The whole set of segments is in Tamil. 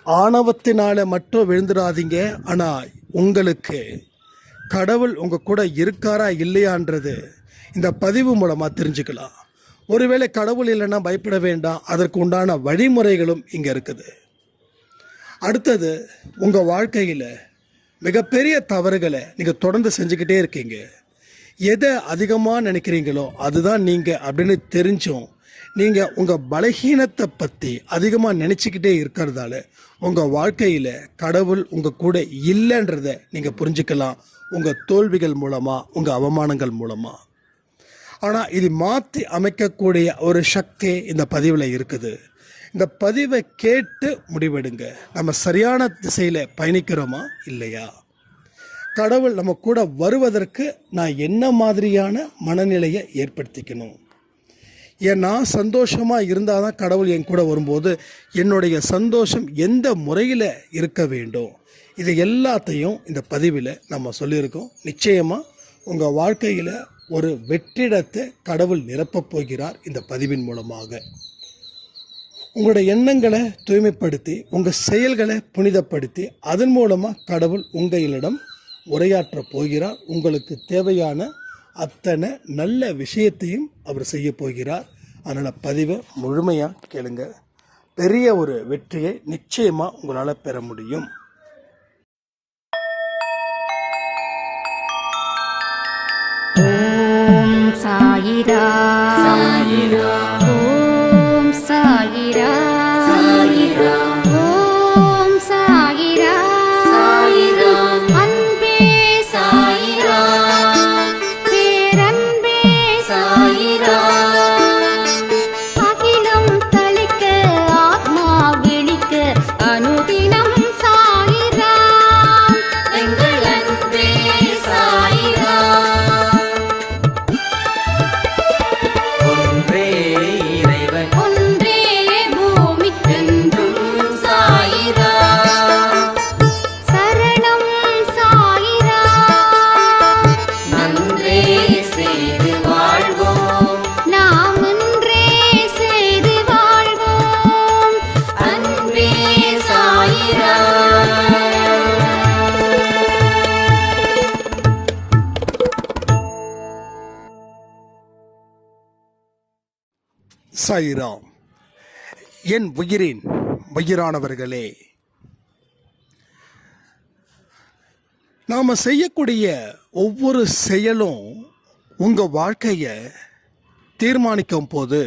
ஆணவத்தினால மட்டும் விழுந்துடாதீங்க. ஆனால் உங்களுக்கு கடவுள் உங்கள் கூட இருக்காரா இல்லையான்றது இந்த பதிவு மூலமாக தெரிஞ்சுக்கலாம். ஒருவேளை கடவுள் இல்லைன்னா பயப்பட வேண்டாம், அதற்கு உண்டான வழிமுறைகளும் இங்கே இருக்குது. அடுத்தது, உங்கள் வாழ்க்கையில் மிகப்பெரிய தவறுகளை நீங்கள் தொடர்ந்து செஞ்சுக்கிட்டே இருக்கீங்க. எதை அதிகமாக நினைக்கிறீங்களோ அதுதான் நீங்கள் அப்படின்னு தெரிஞ்சும் நீங்கள் உங்கள் பலகீனத்தை பற்றி அதிகமாக நினச்சிக்கிட்டே இருக்கிறதால உங்கள் வாழ்க்கையில் கடவுள் உங்கள் கூட இல்லைன்றதை நீங்கள் புரிஞ்சுக்கலாம், உங்கள் தோல்விகள் மூலமாக, உங்கள் அவமானங்கள் மூலமாக. ஆனால் இது மாற்றி அமைக்கக்கூடிய ஒரு சக்தி இந்த பதிவில் இருக்குது. இந்த பதிவை கேட்டு முடிவெடுங்க, நம்ம சரியான திசையில் பயணிக்கிறோமா இல்லையா? கடவுள் நம்ம கூட வருவதற்கு நான் என்ன மாதிரியான மனநிலையை ஏற்படுத்திக்கணும்? ஏன்னா சந்தோஷமாக இருந்தால் தான் கடவுள் என் கூட வரும்போது என்னுடைய சந்தோஷம் எந்த முறையில் இருக்க வேண்டும், இது எல்லாத்தையும் இந்த பதிவில் நம்ம சொல்லியிருக்கோம். நிச்சயமாக உங்கள் வாழ்க்கையில் ஒரு வெற்றிடத்தை கடவுள் நிரப்பப் போகிறார் இந்த பதிவின் மூலமாக. உங்களுடைய எண்ணங்களை தூய்மைப்படுத்தி உங்கள் செயல்களை புனிதப்படுத்தி அதன் மூலமாக கடவுள் உங்களிடம் உரையாற்றப் போகிறார். உங்களுக்கு தேவையான அத்தனை நல்ல விஷயத்தையும் அவர் செய்ய போகிறார். அதனால் பதிவை முழுமையாக கேளுங்க. பெரிய ஒரு வெற்றியை நிச்சயமாக உங்களால் பெற முடியும். ஓம் சாயிரா சாயிரா, ஓம் சாயிரா சாயிரா, ஓம் சாயிரா சாயிரா, அன்பே சாயிரா, பேரன்பே சாயிரா, அகிலம் தளிக்க ஆத்மா விழிக்க அனுதினம் சாயிரா, எங்கள் அன்பே சாயிரா. சாயிராம். என் உயிரின் உயிரானவர்களே, நாம் செய்யக்கூடிய ஒவ்வொரு செயலும் உங்கள் வாழ்க்கையை தீர்மானிக்கும் போது,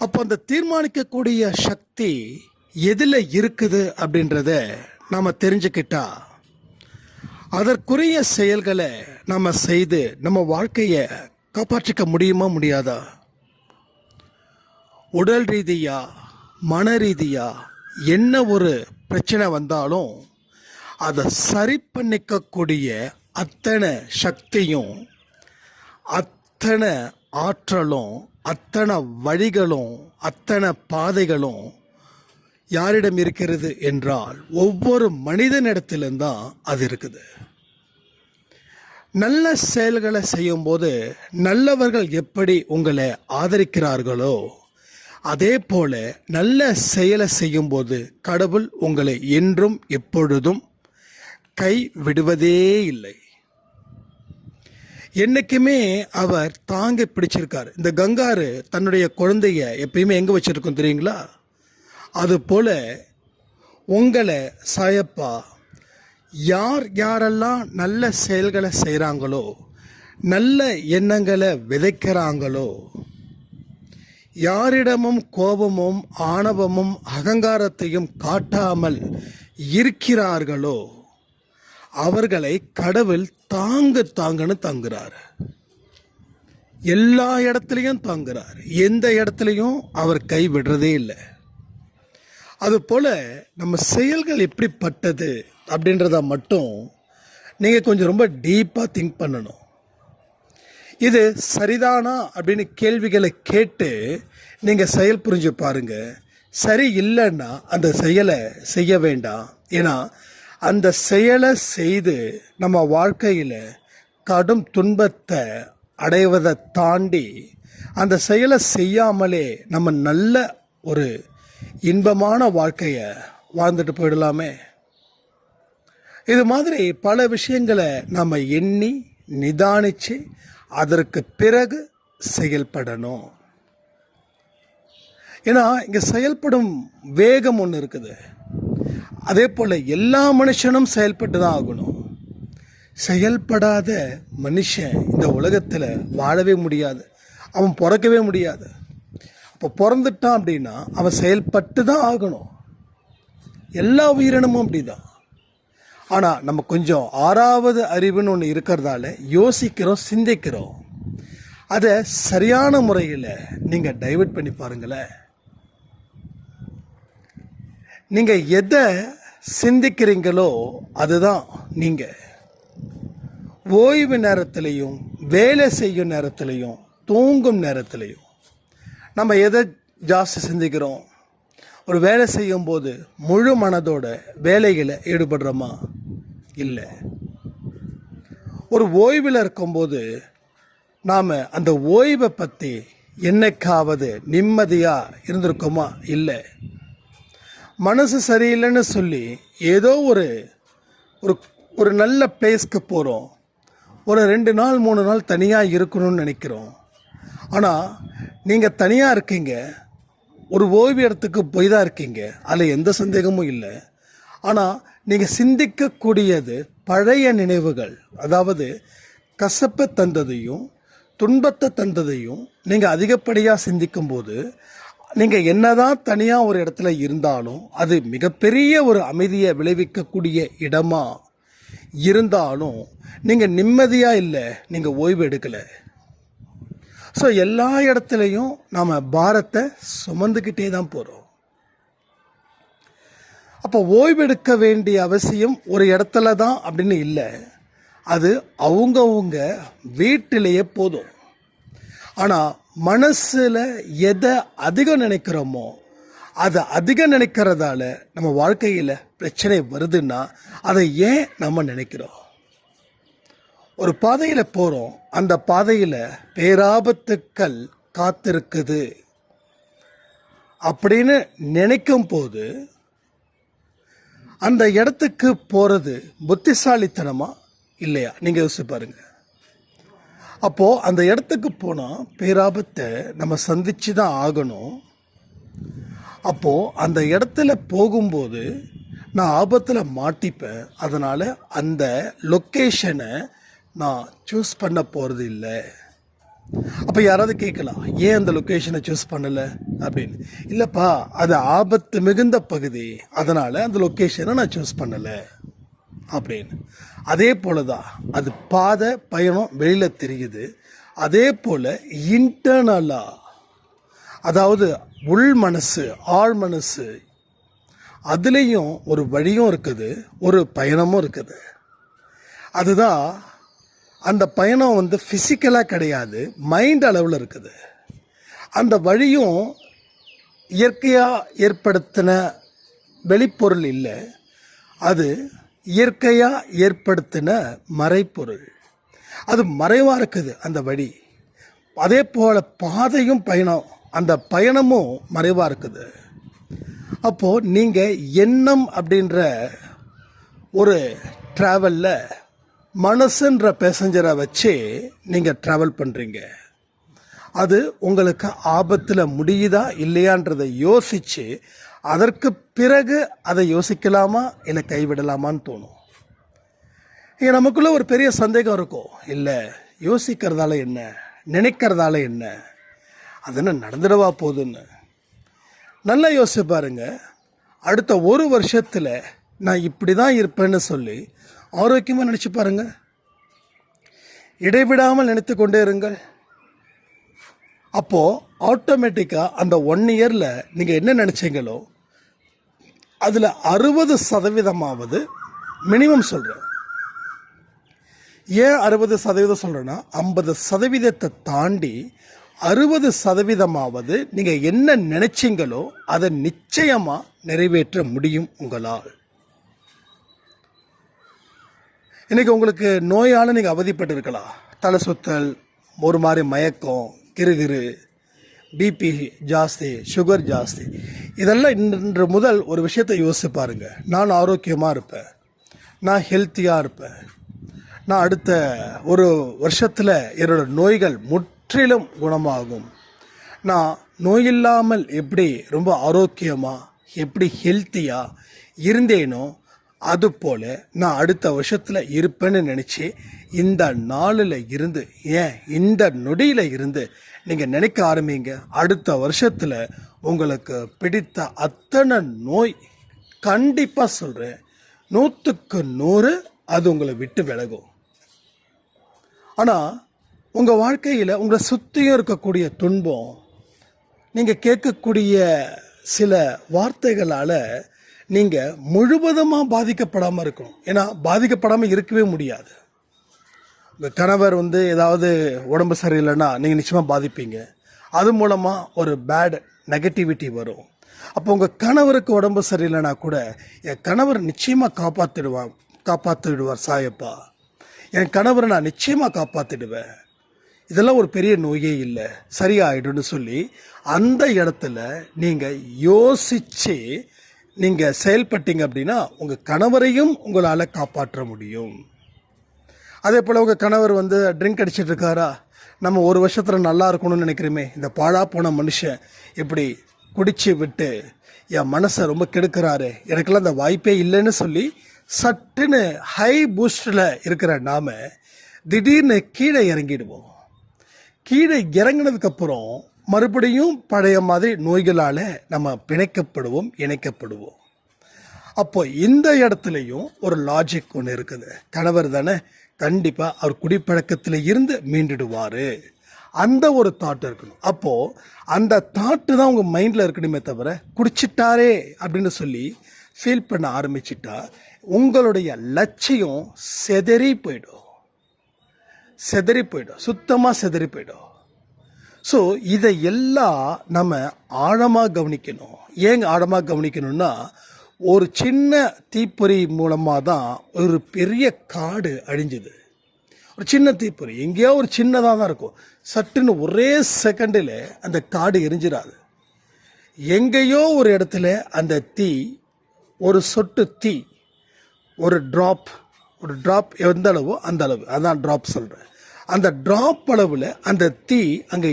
அப்போ அந்த தீர்மானிக்கக்கூடிய சக்தி எதில் இருக்குது அப்படின்றத நாம் தெரிஞ்சுக்கிட்டா அதற்குரிய செயல்களை நம்ம செய்து நம்ம வாழ்க்கையை காப்பாற்றிக்க முடியுமா முடியாதா? உடல் ரீதியா மன ரீதியா என்ன ஒரு பிரச்சனை வந்தாலும் அதை சரி பண்ணிக்கக்கூடிய அத்தனை சக்தியும் அத்தனை ஆற்றலும் அத்தனை வழிகளும் அத்தனை பாதைகளும் யாரிடம் இருக்கிறது என்றால் ஒவ்வொரு மனிதனிடத்தில்தான் அது இருக்குது. நல்ல செயல்களை செய்யும்போது நல்லவர்கள் எப்படி உங்களை ஆதரிக்கிறார்களோ அதே போல நல்ல செயலை செய்யும்போது கடவுள் உங்களை என்றும் எப்பொழுதும் கை விடுவதே இல்லை. என்னைக்குமே அவர் தாங்க பிடிச்சிருக்கார். இந்த கங்காரு தன்னுடைய குழந்தைய எப்பயுமே எங்கே வச்சிருக்கோம் தெரியுங்களா? அதுபோல உங்களை சாயப்பா யார் யாரெல்லாம் நல்ல செயல்களை செய்கிறாங்களோ, நல்ல எண்ணங்களை விதைக்கிறாங்களோ, யாரிடமும் கோபமும் ஆணவமும் அகங்காரத்தையும் காட்டாமல் இருக்கிறார்களோ அவர்களை கடவுள் தாங்குன்னு தாங்குறார். எல்லா இடத்துலையும் தாங்குறார். எந்த இடத்துலையும் அவர் கை விடுறதே இல்லை. அதுபோல் நம்ம செயல்கள் எப்படிப்பட்டது அப்படின்றத மட்டும் நீங்கள் கொஞ்சம் ரொம்ப டீப்பாக திங்க் பண்ணணும். இது சரிதானா அப்படின்னு கேள்விகளை கேட்டு நீங்கள் செயல் புரிஞ்சு பாருங்கள். சரி இல்லைன்னா அந்த செயலை செய்ய வேண்டாம். ஏன்னா அந்த செயலை செய்து நம்ம வாழ்க்கையில் கடும் துன்பத்தை அடைவதை தாண்டி அந்த செயலை செய்யாமலே நம்ம நல்ல ஒரு இன்பமான வாழ்க்கையை வாழ்ந்துட்டு போயிடலாமே. இது மாதிரி பல விஷயங்களை நம்ம எண்ணி நிதானித்து அதற்கு பிறகு செயல்படணும். ஏன்னா இங்கே செயல்படும் வேகம் ஒன்று இருக்குது. அதே போல் எல்லா மனுஷனும் செயல்பட்டு தான் ஆகணும். செயல்படாத மனுஷன் இந்த உலகத்தில் வாழவே முடியாது, அவன் பிறக்கவே முடியாது. அப்போ பிறந்துட்டான் அப்படின்னா அவன் செயல்பட்டு தான் ஆகணும். எல்லா உயிரினமும் அப்படி தான். ஆனால் நம்ம கொஞ்சம் ஆறாவது அறிவுன்னு ஒன்று இருக்கிறதால யோசிக்கிறோம், சிந்திக்கிறோம். அதை சரியான முறையில் நீங்கள் டைவர்ட் பண்ணி பாருங்களேன். நீங்கள் எதை சிந்திக்கிறீங்களோ அதுதான் நீங்கள். ஓய்வு நேரத்திலையும் வேலை செய்யும் நேரத்திலையும் தூங்கும் நேரத்திலையும் நம்ம எதை ஜாஸ்தி சிந்திக்கிறோம்? ஒரு வேலை செய்யும்போது முழு மனதோட வேலைகளை ஈடுபடுறோமா? இல்லை. ஒரு ஓய்வில் இருக்கும்போது நாம் அந்த ஓய்வை பற்றி என்னைக்காவது நிம்மதியாக இருந்திருக்கோமா? இல்லை. மனசு சரியில்லைன்னு சொல்லி ஏதோ ஒரு ஒரு ஒரு நல்ல பிளேஸ்க்கு போகிறோம், ஒரு 2 நாள் 3 நாள் தனியாக இருக்கணும்னு நினைக்கிறோம். ஆனால் நீங்கள் தனியாக இருக்கீங்க, ஒரு ஓய்வு இடத்துக்கு போய் தான் இருக்கீங்க, அதில் எந்த சந்தேகமும் இல்லை. ஆனால் நீங்கள் சிந்திக்கக்கூடியது பழைய நினைவுகள். அதாவது கசப்பை தந்ததையும் துன்பத்தை தந்ததையும் நீங்கள் அதிகப்படியாக சிந்திக்கும்போது நீங்கள் என்னதான் தனியாக ஒரு இடத்துல இருந்தாலும் அது மிகப்பெரிய ஒரு அமைதியை விளைவிக்கக்கூடிய இடமா இருந்தாலும் நீங்கள் நிம்மதியாக இல்லை, நீங்கள் ஓய்வு எடுக்கலை. ஸோ எல்லா இடத்துலையும் நாம் பாரத்தை சுமந்துக்கிட்டே தான் போகிறோம். அப்போ ஓய்வெடுக்க வேண்டிய அவசியம் ஒரு இடத்துல தான் அப்படின்னு இல்லை, அது அவங்கவுங்க வீட்டிலேயே போதும். ஆனால் மனசில் எதை அதிகம் நினைக்கிறோமோ அதை அதிகம் நினைக்கிறதால நம்ம வாழ்க்கையில் பிரச்சனை வருதுன்னா அதை ஏன் நம்ம நினைக்கிறோம்? ஒரு பாதையில் போகிறோம், அந்த பாதையில் பேராபத்துக்கள் காத்திருக்குது அப்படின்னு நினைக்கும் போது அந்த இடத்துக்கு போகிறது புத்திசாலித்தனமா இல்லையா? நீங்கள் யோசிச்சு பாருங்க. அப்போது அந்த இடத்துக்கு போனால் பேராபத்தை நம்ம சந்திச்சு தான் ஆகணும். அப்போது அந்த இடத்துல போகும்போது நான் ஆபத்தில் மாட்டிப்பேன். அதனால் அந்த லொக்கேஷனை நான் சூஸ் பண்ண போகிறது இல்லை. அப்போ யாராவது கேட்கலாம், ஏன் அந்த லொக்கேஷனை சூஸ் பண்ணலை அப்படின்னு. இல்லைப்பா, அது ஆபத்து மிகுந்த பகுதி, அதனால் அந்த லொக்கேஷனை நான் சூஸ் பண்ணலை அப்படின்னு. அதே போல தான் அது பாதை பயணம் வெளியில் தெரியுது. அதே போல் இன்டர்னலாக, அதாவது உள் மனசு ஆழ் மனசு, அதுலேயும் ஒரு வழியும் இருக்குது, ஒரு பயணமும் இருக்குது. அதுதான் அந்த பயணம் ஃபிசிக்கலாக கிடையாது, மைண்ட் அளவில் இருக்குது. அந்த வழியும் இயற்கையாக ஏற்படுத்தின வெளிப்பொருள் இல்லை, அது இயற்கையாக ஏற்படுத்தின மறைப்பொருள். அது மறைவாக இருக்குது அந்த வழி. அதே போல் பாதையும் பயணம், அந்த பயணமும் மறைவாக இருக்குது. அப்போது நீங்கள் எண்ணம் அப்படின்ற ஒரு ட்ராவலில் மனசுன்ற பேசஞ்சரை வச்சு நீங்கள் ட்ராவல் பண்ணுறீங்க. அது உங்களுக்கு ஆபத்தில் முடியுதா இல்லையான்றதை யோசித்து அதற்கு பிறகு அதை யோசிக்கலாமா இல்லை கைவிடலாமான்னு தோணும். இங்கே நமக்குள்ளே ஒரு பெரிய சந்தேகம் இருக்கும், இல்லை யோசிக்கிறதால என்ன, நினைக்கிறதால என்ன, அது என்ன நடந்துடவா போகுதுன்னு. நல்லா யோசிச்சு பாருங்க. அடுத்த 1 வருஷத்தில் நான் இப்படி தான் இருப்பேன்னு சொல்லி ஆரோக்கியமாக நினச்சி பாருங்க. இடைவிடாமல் நினைத்து கொண்டே இருங்கள். அப்போது ஆட்டோமேட்டிக்காக அந்த 1 இயரில் நீங்கள் என்ன நினச்சிங்களோ அதில் 60% மினிமம் சொல்கிறேன். ஏன் 60% சொல்கிறேன்னா 50% தாண்டி 60% நீங்கள் என்ன நினைச்சிங்களோ அதை நிச்சயமாக நிறைவேற்ற முடியும் உங்களால். இன்றைக்கி உங்களுக்கு நோயால் நீங்கள் அவதிப்பட்டு இருக்கலாம். தலை சுத்தல், ஒரு மாதிரி மயக்கம், கிறுகிறு, பிபி ஜாஸ்தி, சுகர் ஜாஸ்தி. இதெல்லாம் இன்று முதல் ஒரு விஷயத்தை யோசிச்சு பாருங்கள். நான் ஆரோக்கியமாக இருப்பேன், நான் ஹெல்த்தியாக இருப்பேன், நான் அடுத்த ஒரு வருஷத்தில் என்னோட நோய்கள் முற்றிலும் குணமாகும். நான் நோயில்லாமல் எப்படி ரொம்ப ஆரோக்கியமாக எப்படி ஹெல்த்தியாக இருந்தேனோ அதுபோல் நான் அடுத்த வருஷத்தில் இருப்பேன்னு நினச்சி இந்த நாளில் இருந்து, ஏன் இந்த நொடியில் இருந்து நீங்கள் நினைக்க ஆரம்பிங்க. அடுத்த வருஷத்தில் உங்களுக்கு பிடித்த அத்தனை நோய் கண்டிப்பாக சொல்கிறேன் 100க்கு 100 அது உங்களை விட்டு விலகும். ஆனால் உங்கள் வாழ்க்கையில் உங்களை சுற்றியும் இருக்கக்கூடிய துன்பம், நீங்கள் கேட்கக்கூடிய சில வார்த்தைகளால் நீங்கள் முழுவதுமாக பாதிக்கப்படாமல் இருக்கணும். ஏன்னா பாதிக்கப்படாமல் இருக்கவே முடியாது. உங்கள் கணவர் ஏதாவது உடம்பு சரியில்லைன்னா நீங்கள் நிச்சயமாக பாதிப்பீங்க. அது மூலமாக ஒரு பேட் நெகட்டிவிட்டி வரும். அப்போ உங்கள் கணவருக்கு உடம்பு சரியில்லைனா கூட என் கணவர் நிச்சயமாக காப்பாற்றிடுவார் சாயப்பா, என் கணவரை நான் நிச்சயமாக காப்பாற்றிடுவேன், இதெல்லாம் ஒரு பெரிய நோயே இல்லை, சரியாயிடும்னு சொல்லி அந்த இடத்துல நீங்கள் யோசித்து நீங்கள் செயல்பட்டீங்க அப்படின்னா உங்கள் கணவரையும் உங்களால் காப்பாற்ற முடியும். அதே போல் உங்கள் கணவர் ட்ரிங்க் அடிச்சிட்டு இருக்காரா, நம்ம ஒரு வருஷத்தில் நல்லா இருக்கணும்னு நினைக்கிறோமே, இந்த பாழா போன மனுஷன் இப்படி குடிச்சு விட்டு என் மனசை ரொம்ப கெடுக்கிறாரு, எனக்கெல்லாம் அந்த வாய்ப்பே இல்லைன்னு சொல்லி சட்டுன்னு ஹை பூஸ்டில் இருக்கிற நாம் திடீர்னு கீழே இறங்கிடுவோம். கீழே இறங்கினதுக்கப்புறம் மறுபடியும் பழைய மாதிரி நோய்களால் நம்ம இணைக்கப்படுவோம். அப்போ இந்த இடத்துலையும் ஒரு லாஜிக் ஒன்று இருக்குது. கணவர் தானே, கண்டிப்பாக அவர் குடிப்பழக்கத்தில் இருந்து மீண்டுடுவார், அந்த ஒரு தாட் இருக்கணும். அப்போது அந்த தாட்டு தான் உங்கள் மைண்டில் இருக்கணுமே தவிர குடிச்சிட்டாரே அப்படின்னு சொல்லி ஃபீல் பண்ண ஆரம்பிச்சிட்டா உங்களுடைய லட்சியம் சிதறி போயிடும், சுத்தமாக சிதறி போயிடும். ஸோ இதையெல்லாம் நம்ம ஆழமாக கவனிக்கணும். ஏங்க ஆழமாக கவனிக்கணும்னா, ஒரு சின்ன தீப்பொறி மூலமாக தான் ஒரு பெரிய காடு அழிஞ்சுது. ஒரு சின்ன தீப்பொறி எங்கேயோ ஒரு சின்னதாக தான் இருக்கும், சட்டுன்னு ஒரே செகண்டில் அந்த காடு எரிஞ்சிடாது. எங்கேயோ ஒரு இடத்துல அந்த தீ, ஒரு சொட்டு தீ, ஒரு ட்ராப் எந்த அளவோ அந்த அளவு, அதான் ட்ராப் சொல்கிறேன். அந்த ட்ராப் அளவில் அந்த தீ அங்கே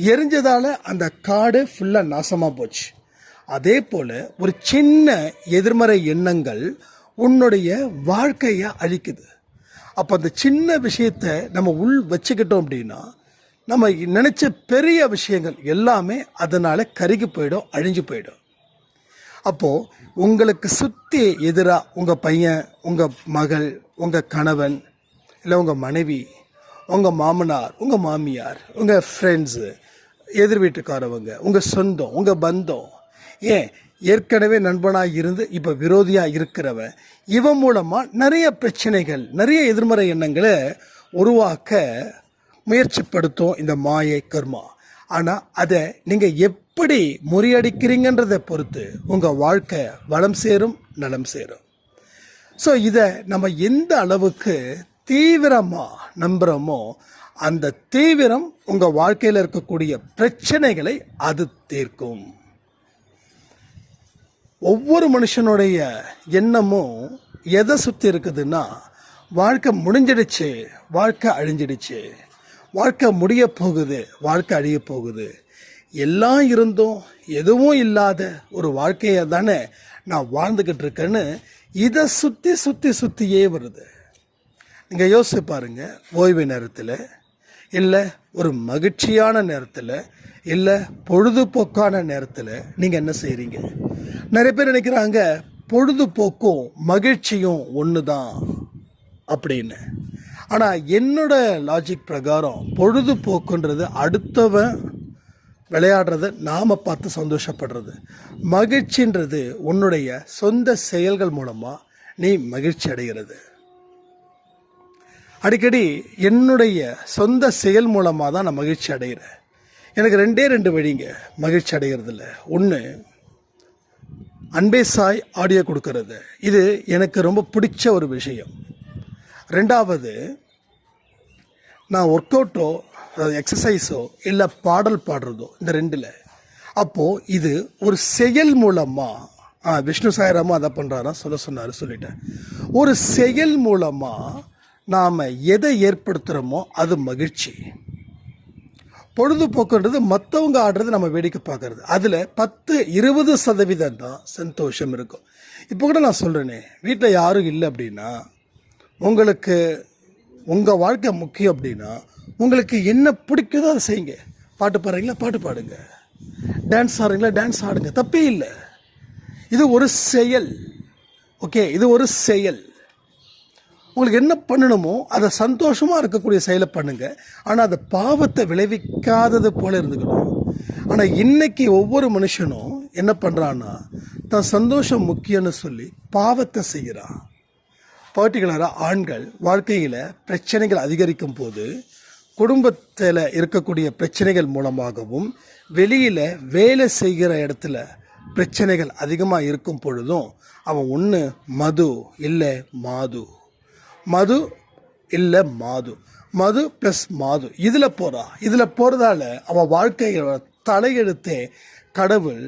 எரிஞ்சதால் அந்த காடு ஃபுல்லாக நாசமாக போச்சு. அதே போல் ஒரு சின்ன எதிர்மறை எண்ணங்கள் உன்னுடைய வாழ்க்கையை அழிக்குது. அப்போ அந்த சின்ன விஷயத்தை நம்ம வச்சுக்கிட்டோம் அப்படின்னா நம்ம நினச்ச பெரிய விஷயங்கள் எல்லாமே அதனால் கருகி போயிடும், அழிஞ்சு போயிடும். அப்போது உங்களுக்கு சுற்றி எதிராக உங்கள் பையன், உங்கள் மகள், உங்கள் கணவன், இல்லை உங்கள் மனைவி, உங்கள் மாமனார், உங்கள் மாமியார், உங்கள் ஃப்ரெண்ட்ஸு, எதிர் வீட்டுக்காரவங்க, உங்கள் சொந்தம், உங்கள் பந்தம், ஏன் ஏற்கனவே நண்பனாக இருந்து இப்போ விரோதியாக இருக்கிறவன், இவன் மூலமாக நிறைய பிரச்சனைகள், நிறைய எதிர்மறை எண்ணங்களை உருவாக்க முயற்சிப்படுத்தும் இந்த மாயை கர்மா. ஆனால் அதை நீங்கள் எப்படி முறியடிக்கிறீங்கன்றதை பொறுத்து உங்கள் வாழ்க்கை வளம் சேரும், நலம் சேரும். ஸோ இதை நம்ம எந்த அளவுக்கு தீவிரமாக நம்புகிறோமோ அந்த தீவிரம் உங்கள் வாழ்க்கையில் இருக்கக்கூடிய பிரச்சனைகளை அது தீர்க்கும். ஒவ்வொரு மனுஷனுடைய எண்ணமும் எதை சுற்றி இருக்குதுன்னா, வாழ்க்கை முடிஞ்சிடுச்சு, வாழ்க்கை அழிஞ்சிடுச்சு, வாழ்க்கை முடிய போகுது, வாழ்க்கை அழிய போகுது, எல்லாம் இருந்தும் எதுவும் இல்லாத ஒரு வாழ்க்கையை தானே நான் வாழ்ந்துக்கிட்டு இருக்கேன்னு இதை சுற்றியே வருது. நீங்கள் யோசிச்சு பாருங்கள், ஓய்வு நேரத்தில், இல்லை ஒரு மகிழ்ச்சியான நேரத்தில், இல்லை பொழுதுபோக்கான நேரத்தில் நீங்கள் என்ன செய்கிறீங்க? நிறைய பேர் நினைக்கிறாங்க பொழுதுபோக்கும் மகிழ்ச்சியும் ஒன்று தான் அப்படின்னு. ஆனால் என்னோட லாஜிக் பிரகாரம் பொழுதுபோக்குன்றது அடுத்தவன் விளையாடுறத நாம் பார்த்து சந்தோஷப்படுறது. மகிழ்ச்சின்றது உன்னுடைய சொந்த செயல்கள் மூலமாக நீ மகிழ்ச்சி அடைகிறது. அடிக்கடி என்னுடைய சொந்த செயல் மூலமாக தான் நான் மகிழ்ச்சி அடைகிறேன். எனக்கு 2 வழிங்க மகிழ்ச்சி அடைகிறதில்ல. ஒன்று, அன்பே சாய் ஆடியோ கொடுக்கறது, இது எனக்கு ரொம்ப பிடிச்ச ஒரு விஷயம். 2வது, நான் ஒர்க் அவுட்டோ அதாவது எக்ஸசைஸோ இல்லை பாடல் பாடுறதோ, இந்த ரெண்டில். அப்போது இது ஒரு செயல் மூலமாக விஷ்ணு சாய்ராமா அதை பண்ணுறாரா சொன்னார், சொல்லிட்டேன். ஒரு செயல் மூலமாக நாம் எதை ஏற்படுத்துகிறோமோ அது மகிழ்ச்சி. பொழுதுபோக்குன்றது மற்றவங்க ஆடுறது நம்ம வேடிக்கை பார்க்கறது. அதில் 10-20% தான் சந்தோஷம் இருக்கும். இப்போ கூட நான் சொல்கிறேனே, வீட்டில் யாரும் இல்லை அப்படின்னா, உங்களுக்கு உங்கள் வாழ்க்கை முக்கியம் அப்படின்னா, உங்களுக்கு என்ன பிடிக்குதோ அதை செய்யுங்க. பாட்டு பாடுறீங்களா, பாட்டு பாடுங்க. டான்ஸ் ஆடுறீங்களா, டான்ஸ் ஆடுங்க, தப்பே இல்லை. இது ஒரு செயல். ஓகே, இது ஒரு செயல். உங்களுக்கு என்ன பண்ணணுமோ அதை சந்தோஷமாக இருக்கக்கூடிய செயலை பண்ணுங்கள். ஆனால் அதை பாவத்தை விளைவிக்காதது போல் இருந்துக்கணும். ஆனால் இன்றைக்கி ஒவ்வொரு மனுஷனும் என்ன பண்ணுறான்னா, தான் சந்தோஷம் முக்கியம்னு சொல்லி பாவத்தை செய்கிறான். பர்டிகுலராக ஆண்கள் வாழ்க்கையில் பிரச்சனைகள் அதிகரிக்கும் போது, குடும்பத்தில் இருக்கக்கூடிய பிரச்சனைகள் மூலமாகவும், வெளியில் வேலை செய்கிற இடத்துல பிரச்சனைகள் அதிகமாக இருக்கும் பொழுதும், அவன் ஒன்று மது இல்லை மாது, மது இல்லை மாது, மது ப்ளஸ் மாது, இதில் போகிறதால அவன் வாழ்க்கையோட தலையெழுத்தே கடவுள்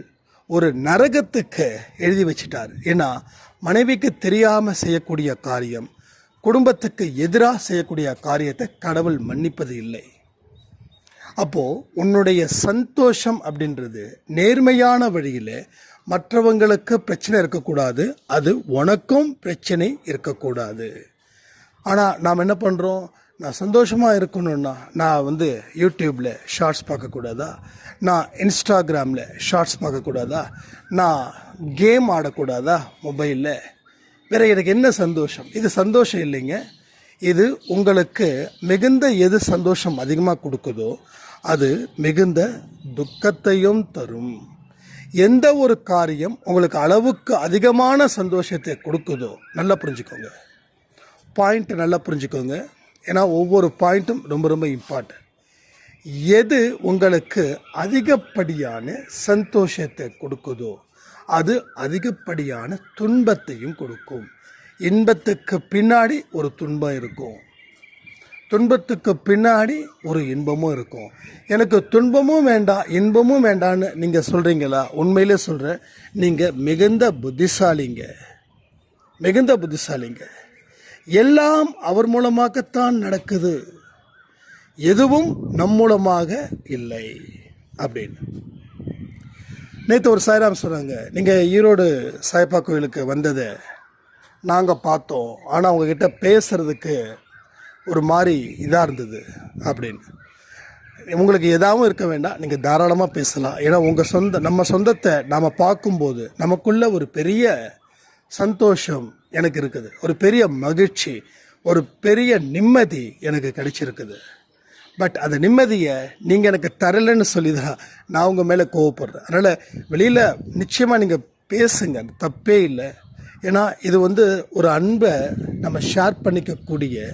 ஒரு நரகத்துக்கு எழுதி வச்சிட்டார். ஏன்னா மனைவிக்கு தெரியாமல் செய்யக்கூடிய காரியம், குடும்பத்துக்கு எதிராக செய்யக்கூடிய காரியத்தை கடவுள் மன்னிப்பது இல்லை. அப்போது உன்னுடைய சந்தோஷம் அப்படின்றது நேர்மையான வழியில் மற்றவங்களுக்கு பிரச்சனை இருக்கக்கூடாது, அது உனக்கும் பிரச்சனை இருக்கக்கூடாது. ஆனால் நாம் என்ன பண்ணுறோம், நான் சந்தோஷமாக இருக்கணும்னா நான் யூடியூப்பில் ஷார்ட்ஸ் பார்க்கக்கூடாதா, நான் இன்ஸ்டாகிராமில் ஷார்ட்ஸ் பார்க்கக்கூடாதா, நான் கேம் ஆடக்கூடாதா மொபைலில், வேறு எனக்கு என்ன சந்தோஷம்? இது சந்தோஷம் இல்லைங்க. இது உங்களுக்கு மிகுந்த எது சந்தோஷம் அதிகமாக கொடுக்குதோ அது மிகுந்த துக்கத்தையும் தரும். எந்த ஒரு காரியம் உங்களுக்கு அளவுக்கு அதிகமான சந்தோஷத்தை கொடுக்குதோ, நல்லா புரிஞ்சுக்கோங்க, பாயிண்ட் நல்லா புரிஞ்சுக்கோங்க. ஏன்னா ஒவ்வொரு பாயிண்ட்டும் ரொம்ப ரொம்ப இம்பார்ட்டன்ட். எது உங்களுக்கு அதிகப்படியான சந்தோஷத்தை கொடுக்குதோ அது அதிகப்படியான துன்பத்தையும் கொடுக்கும். இன்பத்துக்கு பின்னாடி ஒரு துன்பம் இருக்கும், துன்பத்துக்கு பின்னாடி ஒரு இன்பமும் இருக்கும். எனக்கு துன்பமும் வேண்டாம் இன்பமும் வேண்டான்னு நீங்கள் சொல்கிறீங்களா? உண்மையிலே சொல்கிறேன், நீங்கள் மிகுந்த புத்திசாலிங்க, மிகுந்த புத்திசாலிங்க. எல்லாம் அவர் மூலமாகத்தான் நடக்குது, எதுவும் நம் மூலமாக இல்லை அப்படின்னு. நேற்று ஒரு சாய்ராம் சொன்னாங்க, நீங்கள் ஈரோடு சாய்பா கோயிலுக்கு வந்ததை நாங்கள் பார்த்தோம், ஆனால் உங்ககிட்ட பேசுகிறதுக்கு ஒரு மாதிரி இதாக இருந்தது அப்படின்னு. உங்களுக்கு எதாவும் இருக்க வேண்டாம், நீங்கள் தாராளமாக பேசலாம். ஏன்னா உங்கள் நம்ம சொந்தத்தை நாம் பார்க்கும்போது நமக்குள்ள ஒரு பெரிய சந்தோஷம் எனக்கு இருக்குது, ஒரு பெரிய மகிழ்ச்சி, ஒரு பெரிய நிம்மதி எனக்கு கிடைச்சிருக்குது. பட் அந்த நிம்மதியை நீங்கள் எனக்கு தரலைன்னு சொல்லி தான் நான் உங்கள் மேலே கோவப்படுறேன். அதனால் வெளியில் நிச்சயமாக நீங்கள் பேசுங்க, தப்பே இல்லை. ஏன்னா இது ஒரு அன்பை நம்ம ஷேர் பண்ணிக்கக்கூடிய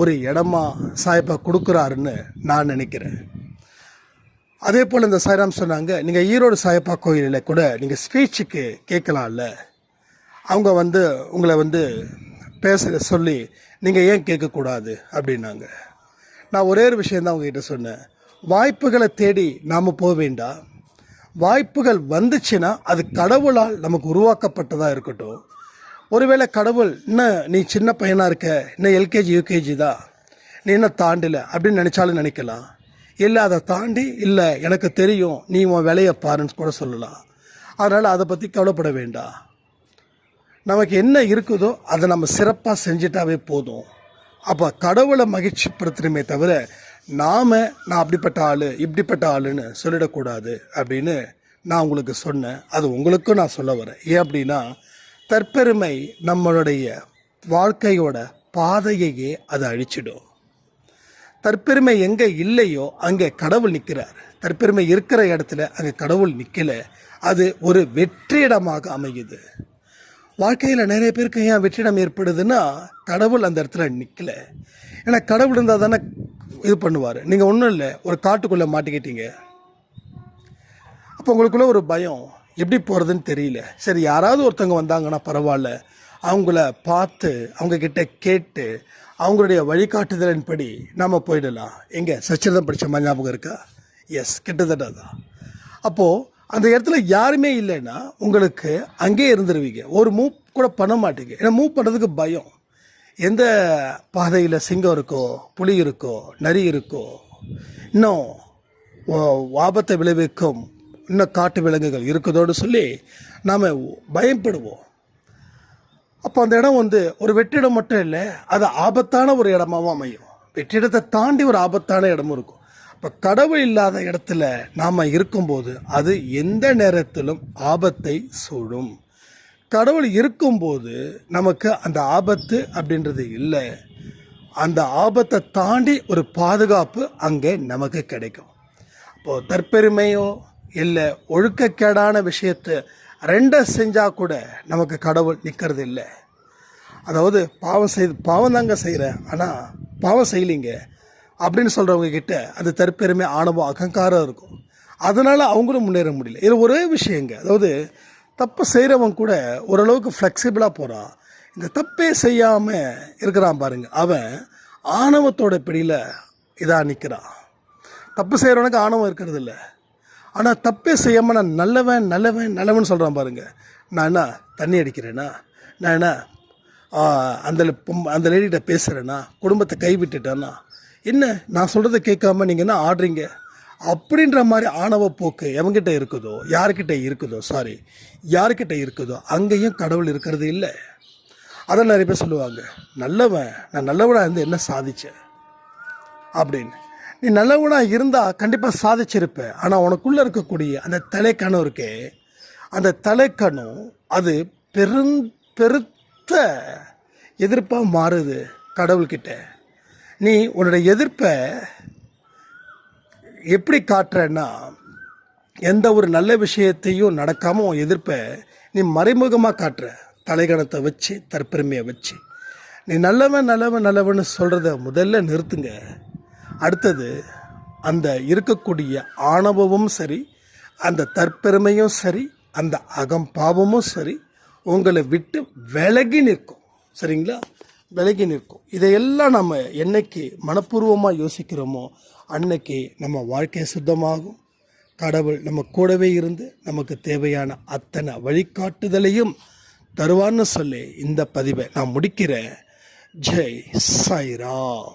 ஒரு இடமா சாய்பா கொடுக்குறாருன்னு நான் நினைக்கிறேன். அதே போல் இந்த சாய்ராம் சொன்னாங்க, நீங்கள் ஈரோடு சாய்பா கோயிலில் கூட நீங்கள் ஸ்பீச்சுக்கு கேட்கலாம்ல, அவங்க உங்களை பேச சொல்லி நீங்கள் ஏன் கேட்கக்கூடாது அப்படின்னாங்க. நான் ஒரே ஒரு விஷயந்தான் அவங்ககிட்ட சொன்னேன், வாய்ப்புகளை தேடி நாம் போக வேண்டாம். வாய்ப்புகள் வந்துச்சுன்னா அது கடவுளால் நமக்கு உருவாக்கப்பட்டதாக இருக்கட்டும். ஒருவேளை கடவுள் இன்னும் நீ சின்ன பையனாக இருக்க, இன்னும் எல்கேஜி யூகேஜி தான், நீ இன்னும் தாண்டலை அப்படின்னு நினச்சாலும் நினைக்கலாம். இல்லை அதை தாண்டி இல்லை எனக்கு தெரியும் நீ உன் வேலையை பாருன்னு கூட சொல்லலாம். அதனால் அதை பற்றி கவலைப்பட வேண்டாம். நமக்கு என்ன இருக்குதோ அதை நம்ம சிறப்பாக செஞ்சிட்டாவே போதும். அப்போ கடவுளை மகிழ்ச்சிப்படுத்துகிறமே தவிர நான் அப்படிப்பட்ட ஆள் இப்படிப்பட்ட ஆளுன்னு சொல்லிடக்கூடாது அப்படின்னு நான் உங்களுக்கு சொன்னேன். அது உங்களுக்கும் நான் சொல்ல வரேன். ஏன் அப்படின்னா, தற்பெருமை நம்மளுடைய வாழ்க்கையோட பாதையையே அது அழிச்சிடும். தற்பெருமை எங்கே இல்லையோ அங்கே கடவுள் நிற்கிறார். தற்பெருமை இருக்கிற இடத்துல அங்கே கடவுள் நிற்கலை. அது ஒரு வெற்றிடமாக அமையுது. வாழ்க்கையில் நிறைய பேருக்கு ஏன் வெற்றிடம் ஏற்படுதுன்னா, கடவுள் அந்த இடத்துல நிற்கலை. ஏன்னா கடவுள் இருந்தால் தானே இது பண்ணுவார். நீங்கள் ஒன்றும் இல்லை, ஒரு காட்டுக்குள்ளே மாட்டிக்கிட்டீங்க, அப்போ உங்களுக்குள்ள ஒரு பயம், எப்படி போகிறதுன்னு தெரியல. சரி, யாராவது ஒருத்தவங்க வந்தாங்கன்னா பரவாயில்ல, அவங்கள பார்த்து அவங்கக்கிட்ட கேட்டு அவங்களுடைய வழிகாட்டுதலின்படி நாம் போயிடலாம். எங்கே சச்சிரதம் படித்த மாதிரி ஞாபகம் இருக்கா? எஸ், கிட்டத்தட்ட தான். அப்போது அந்த இடத்துல யாருமே இல்லைன்னா உங்களுக்கு அங்கேயே இருந்துருவீங்க. ஒரு மூவ் கூட பண்ண மாட்டீங்க. ஏன்னா மூவ் பண்ணுறதுக்கு பயம். எந்த பாதையில் சிங்கம் இருக்கோ, புலி இருக்கோ, நரி இருக்கோ, இன்னும் ஆபத்தை விளைவிக்கும் இன்னும் காட்டு விலங்குகள் இருக்குதோடு சொல்லி நாம் பயப்படுவோம். அப்போ அந்த இடம் ஒரு வெற்றிடம் மட்டும் இல்லை, அது ஆபத்தான ஒரு இடமாவும் அமையும். வெற்றிடத்தை தாண்டி ஒரு ஆபத்தான இடமும் இருக்கும். இப்போ கடவுள் இல்லாத இடத்துல நாம் இருக்கும்போது அது எந்த நேரத்திலும் ஆபத்தை சூழும். கடவுள் இருக்கும்போது நமக்கு அந்த ஆபத்து அப்படின்றது இல்லை. அந்த ஆபத்தை தாண்டி ஒரு பாதுகாப்பு அங்கே நமக்கு கிடைக்கும். இப்போது தற்பெருமையோ இல்லை ஒழுக்கக்கேடான விஷயத்தை ரெண்டை செஞ்சால் கூட நமக்கு கடவுள் நிற்கிறது இல்லை. அதாவது பாவம் தாங்க செய்கிறேன், ஆனால் பாவம் செய்யலிங்க அப்படின்னு சொல்கிறவங்க கிட்ட அது தற்பெருமை, ஆணவம், அகங்காரம் இருக்கும். அதனால் அவங்களும் முன்னேற முடியல. இது ஒரே விஷயங்க. அதாவது தப்பு செய்கிறவன் கூட ஓரளவுக்கு ஃப்ளெக்சிபிளாக போகிறான். இந்த தப்பே செய்யாமல் இருக்கிறான் பாருங்க, அவன் ஆணவத்தோட பிடியில் இதாக நிற்கிறான். தப்பு செய்கிறவனுக்கு ஆணவம் இருக்கிறது இல்லை. ஆனால் தப்பே செய்யாமல் நான் நல்லவன் நல்லவன் நல்லவன் சொல்கிறான் பாருங்க. நான் என்ன தண்ணி அடிக்கிறேன்னா, நான் என்ன அந்த லேடிகிட்ட பேசுகிறேன்னா, குடும்பத்தை கைவிட்டுட்டேன்னா, என்ன நான் சொல்கிறத கேட்காம நீங்கள் என்ன ஆடுறீங்க அப்படின்ற மாதிரி ஆணவ போக்கு எவங்கிட்ட இருக்குதோ, யாருக்கிட்ட இருக்குதோ அங்கேயும் கடவுள் இருக்கிறது இல்லை. அதை நிறைய பேர் சொல்லுவாங்க, நான் நல்லவனாக இருந்து என்ன சாதிச்சேன் அப்படின்னு. நீ நல்லவனாக இருந்தால் கண்டிப்பாக சாதிச்சிருப்ப. ஆனால் உனக்குள்ளே இருக்கக்கூடிய அந்த தலைக்கணம் இருக்கே, அந்த தலைக்கணம் அது பெருத்த எதிர்ப்பாக மாறுது கடவுள்கிட்ட. நீ உன்னுடைய எதிர்ப்பை எப்படி காட்டுறன்னா, எந்த ஒரு நல்ல விஷயத்தையும் நடக்காமல் உன் எதிர்ப்பை நீ மறைமுகமாக காட்டுற. தலைகணத்தை வச்சு, தற்பெருமையை வச்சு. நீ நல்லவன் சொல்கிறத முதல்ல நிறுத்துங்க. அடுத்தது அந்த இருக்கக்கூடிய ஆணவமும் சரி, அந்த தற்பெருமையும் சரி, அந்த அகம்பாவமும் சரி உங்களை விட்டு விலகி நிற்கும். சரிங்களா? விலகி நிற்கும். இதையெல்லாம் நம்ம என்னைக்கு மனப்பூர்வமாக யோசிக்கிறோமோ அன்னைக்கு நம்ம வாழ்க்கை சுத்தமாகும். கடவுள் நம்ம கூடவே இருந்து நமக்கு தேவையான அத்தனை வழிகாட்டுதலையும் தருவான்னு சொல்லி இந்த பதிவை நான் முடிக்கிறேன். ஜெய் சாய்ராம்.